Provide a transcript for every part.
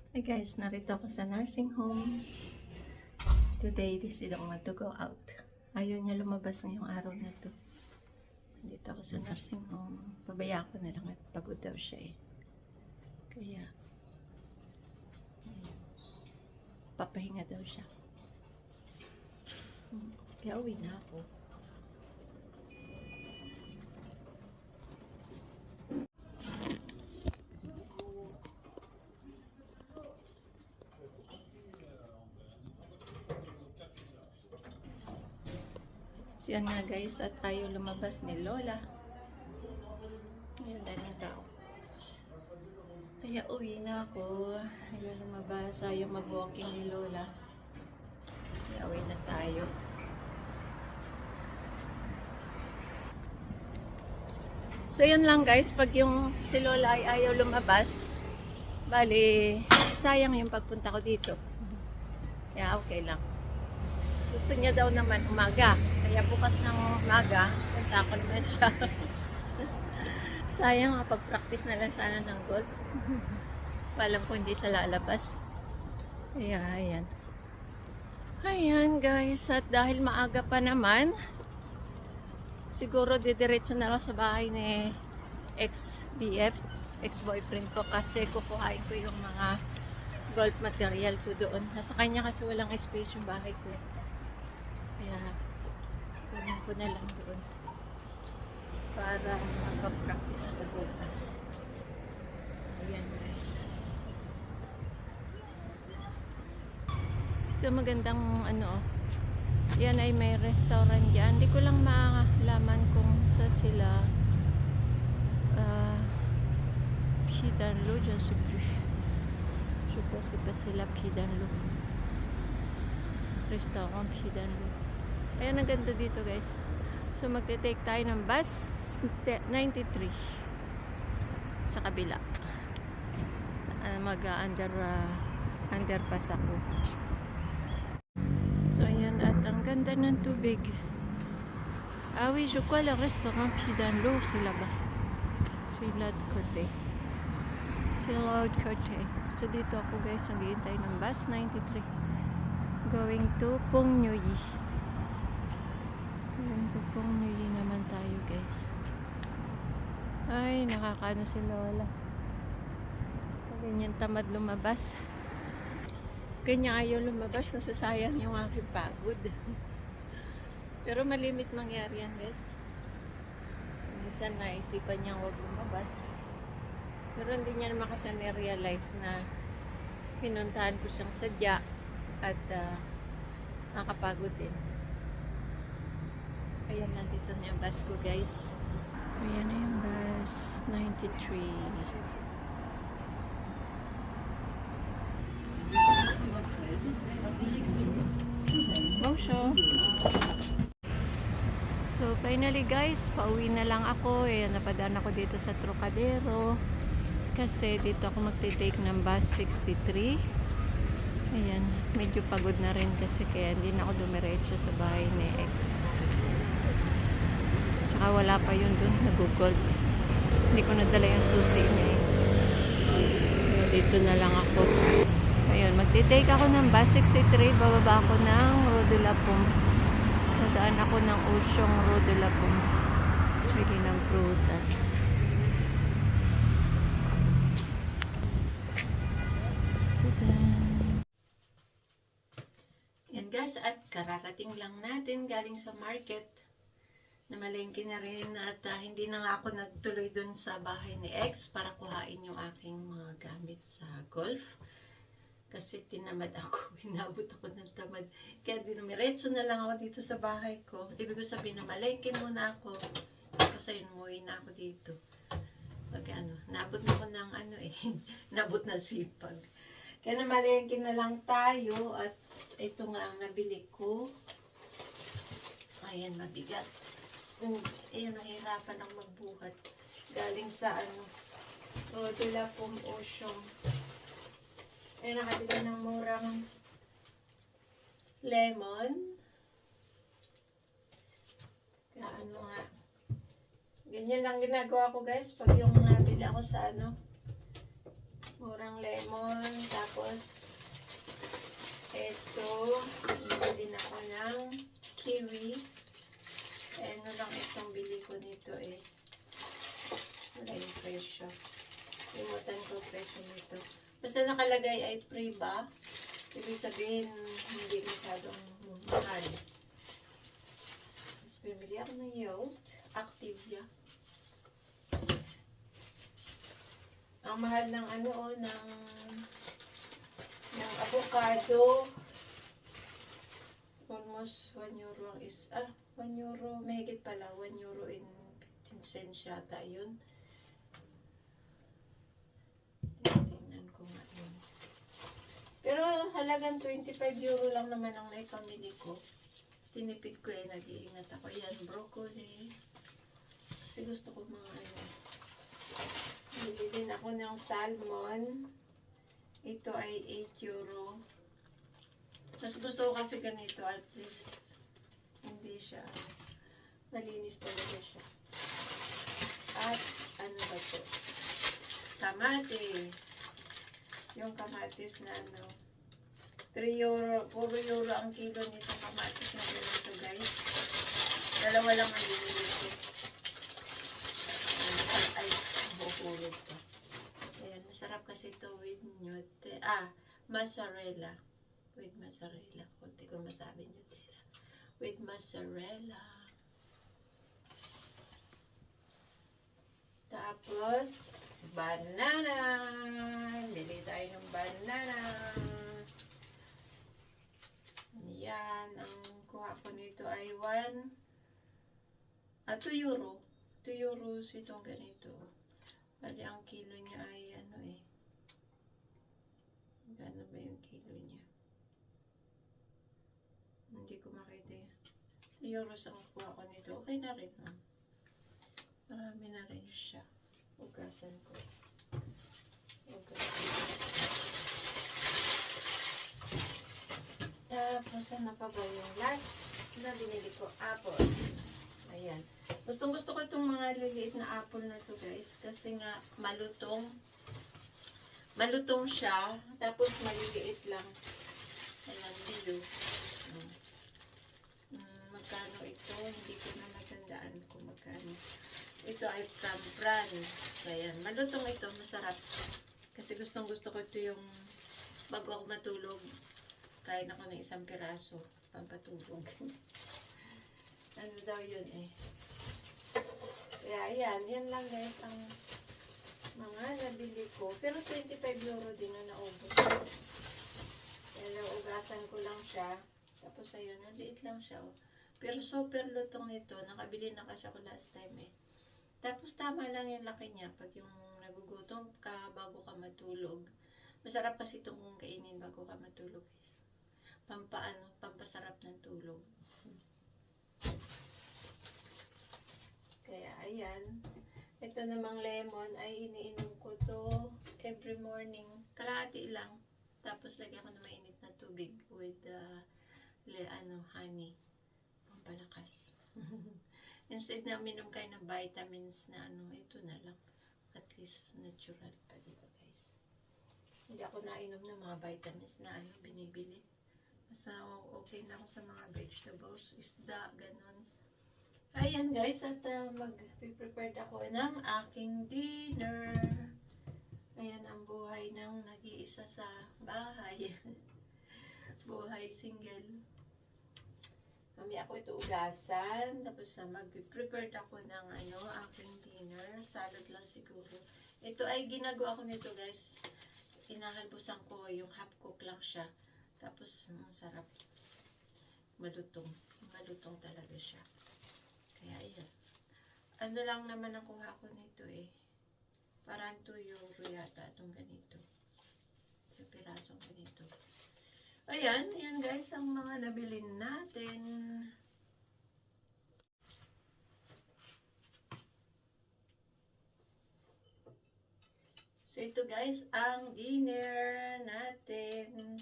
Hi guys, narito ako sa nursing home. Today, this is want to go out. Ayaw niya lumabas ngayong araw na to. Dito ako sa nursing home. Pabayaan ko na lang at pagod daw siya eh. Kaya, ayun, papahinga daw siya. Kaya uwi na ako. So yan nga guys, at ayaw lumabas ni Lola. Ayun dahil ng tao. Kaya uwi na ako. Ayaw lumabas, ayaw mag-walking ni Lola. Kaya uwi na tayo. So yun lang guys, pag yung si Lola ay ayaw lumabas, bali, sayang yung pagpunta ko dito. Kaya okay lang. Gusto niya daw naman umaga. Kaya bukas ng umaga, punta ko naman siya. Sayang, pag-practice na lang sana ng golf. Alam ko hindi siya lalabas. Kaya, ayan. Ayan guys, at dahil maaga pa naman, siguro didiretso na lang sa bahay ni ex-BF, ex-boyfriend ko, kasi kukuhain ko yung mga golf material ko doon. Nasa kanya kasi walang space yung bahay ko. Kaya, kunin ko na lang doon para makapag-practice ako bukas. Ayan guys. Ito magandang ano, yan ay may restaurant dyan. Hindi ko lang malaman kung sa sila Pied dans l'eau, je ne sais plus. Je sais pas si c'est la Pied dans l'eau. Restaurant Pied dans l'eau. Ayan, ang ganda dito guys. So magte-take tayo ng bus 93 sa kabila. Underpass ako. So ayan, at ang ganda ng tubig. Ah oui, je crois le restaurant Pied dans l'eau, c'est là-bas. C'est l'autre côté. C'est l'autre côté. So dito ako guys, naghihintay ng bus 93. Going to Pong Nhuyi. Going to Pong Nhuyi naman tayo guys. Ay, nakakaano si Lola. Ganyan tamad lumabas. Kanya ayaw lumabas, nasasayang yung aking pagod. Pero malimit mangyari yan guys. Minsan naisipan niyang huwag lumabas. Pero hindi niya naman kasi na-realize na pinuntahan ko siyang sadya at nakapagod din. Ayan, nandito na yung bus ko guys. So yan na yung bus 93. Bonjour. So finally guys, pauwi na lang ako. Ayan, napadaan ako dito sa Trocadero. Kasi dito ako magte-take ng bus 63. Ayan, medyo pagod na rin kasi kaya hindi na ako dumiretso sa bahay ni ex. Tsaka wala pa yun dun, nag-golf. Hindi ko nadala yung susi niya eh. Kaya dito na lang ako. Ayun, magte-take ako ng bus 63. Bababa ako ng Rue de la Paume. Nadaan ako ng Ocean Rue de la Paume. Bili ng prutas. Yan guys, at kararating lang natin galing sa market. Namalengke na rin at hindi na nga ako nagtuloy dun sa bahay ni ex para kuhain yung aking mga gamit sa golf. Kasi tinamad ako, hinabot ako ng tamad. Kaya dinumiretso na lang ako dito sa bahay ko. Ibig ko sabihin na malengke muna ako. Tapos ayun, umuwi na ako dito. Pag ano, nabot na ako ng ano eh, nabot na sipag. Kaya namalengke na lang tayo at ito nga ang nabili ko. Ayan, mabigat. Ayan, nahihirapan ang magbuhat. Galing sa ano, Rue de la Paume Ocean. Ay, nakabili ng murang lemon. Kaya ano nga. Ganyan lang ginagawa ko guys. Pag yung nabili ako sa ano, murang lemon. Tapos Tapos, ito, bili din ako ng kiwi. Ano lang itong bili ko nito eh. Wala yung presyo. Limutan ko presyo nito. Basta nakalagay ay free ba? Ibig sabihin, hindi masyadong mahal. Tapos bumili ako ng Yout. Activia. Ang mahal ng ano o, ng avocado. Almost 1 euro ang is, 1 euro, mahigit pala, 1 euro in 15 cents yata yun. Tingnan ko nga yun. Pero halagang 25 euro lang naman ang naipamili ko. Tinipid ko eh, nag-iingat ako. Yan, broccoli. Kasi gusto ko mga ano. Bili din ako ng salmon. Ito ay 8 euro. Mas gusto ko kasi ganito, at least hindi siya malinis talaga siya. At ano ba ito? Kamatis. Yung kamatis na ano, 3 euro, 4 euro ang kilo nitong kamatis na ganito guys. Dalawa lang ang binili ko. Ay, bukulog ko. Ayan, masarap kasi ito with nyote. Mozzarella. With mozzarella. Kunti ko masabi Nutella. With mozzarella. Tapos, banana. Bili tayo ng banana. Yan. Ang kuha ko nito ay 2 euro. 2 euros itong ganito. Bali, ang kilo niya ay ano eh. Gano ba yung kilo niya? Hindi ko makita yun. 2 euros ang kuha ko nito. Okay na rin. Marami na rin siya. Ugasan ko. Tapos, ano pa ba yung last na binili ko? Apple. Ayan. Gustong gusto ko itong mga liliit na apple na to guys. Kasi nga, malutong. Malutong siya. Tapos, maliliit lang. Ayan, bilo. Magkano ito? Hindi ko na matandaan kung magkano. Ito ay from France. Ayan. Malutong ito. Masarap. Kasi gustong gusto ko ito yung bago ako matulog. Kain ako ng 1 piraso. Pampatulog. Ano daw yun eh. Kaya ayan. Yan lang guys ang mga nabili ko. Pero 25 euro din na naubos. Kaya ugasan ko lang siya. Tapos ayun. Maliit lang siya. Oh. Pero super lutong nito. Nakabili na kasi ako last time eh. Tapos tama lang yung laki niya. Pag yung nagugutom ka bago ka matulog. Masarap kasi itong kainin bago ka matulog guys. Pampasarap ng tulog. Kaya ayan. Ito namang lemon ay iniinom ko to every morning. Kalahati lang. Tapos lagyan ko na mainit na tubig with honey. Pampalakas. Instead na minom kayo ng vitamins na ito na lang. At least natural pa, diba guys? Hindi ako nainom ng mga vitamins na binibili. Basta okay na ako sa mga vegetables, isda, ganon. Ayan guys, at mag-prepare ako ng aking dinner. Ayan ang buhay ng nag-iisa sa bahay. Buhay single. Mamaya ako ito ugasan. Tapos mag-prepare ako ng aking dinner. Salad lang siguro. Ito ay ginagawa ko nito guys. Inakalbusan ko yung half cook lang siya. Tapos sarap. Malutong. Malutong talaga siya. Kaya ayan. Ano lang naman ang kuha ko nito eh. Parang 2 euro yata itong ganito. So pirasong ganito. Ayan, yan guys ang mga nabili natin. So ito guys ang dinner natin.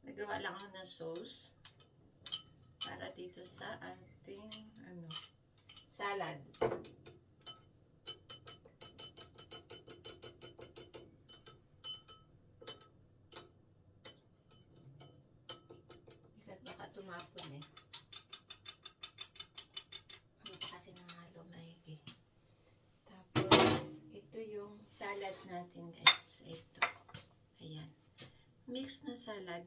Nagawa lang ako ng sauce para dito sa ating salad. kahapon eh. Hindi pa kasi nangalo maigi. Tapos, ito yung salad natin guys. Ito. Ayan. Mixed na salad.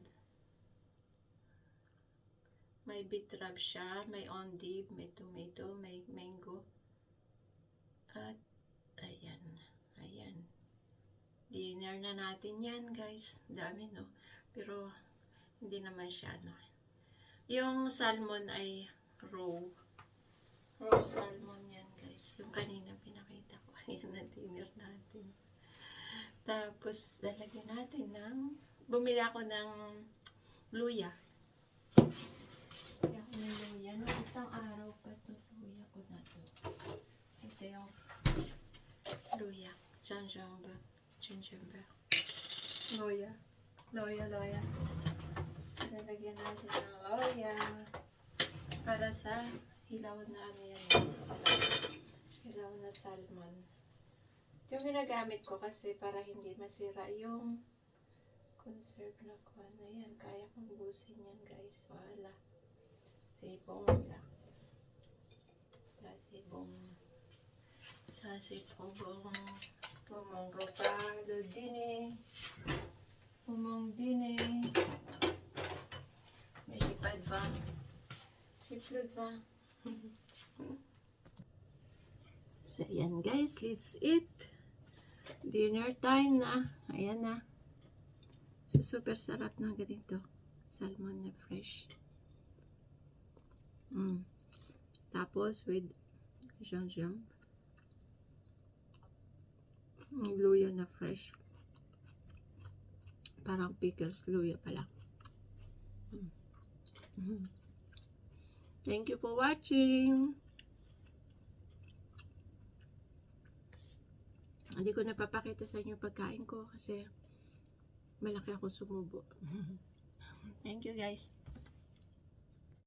May beetroot siya, may endive, may tomato, may mango. At, ayan. Ayan. Dinner na natin yan guys. Dami no. Pero, hindi naman siya no. Yung salmon ay raw. Raw salmon yan guys. Yung kanina pinakita ko. Ayan na dinner natin. Tapos, lalagyan natin ng, bumili ako ng luya. Bumili ako ng luya. Noong isang araw pa ito, luya ko na to. Ito yung luya. Gingembre. Luya. Luya. So, lalagyan natin ng luya. Para sa hilaw na ano yan. Hilaw na salmon. Yung ginagamit ko kasi para hindi masira yung conserve na ko. Ayan, kaya kong busin yan guys. Wala. Sibong sa sibong pumongropado dine pumong dine may sipad ba? Siplod ba? So, ayan guys, let's eat. Dinner time na. Ayan na. So, super sarap na ganito. Salmon na fresh. Tapos, with gingembre. Luya na fresh. Parang pickles luya pala. Thank you for watching. Hindi ko napapakita sa inyo pagkain ko kasi malaki ako sumubo. Thank you guys.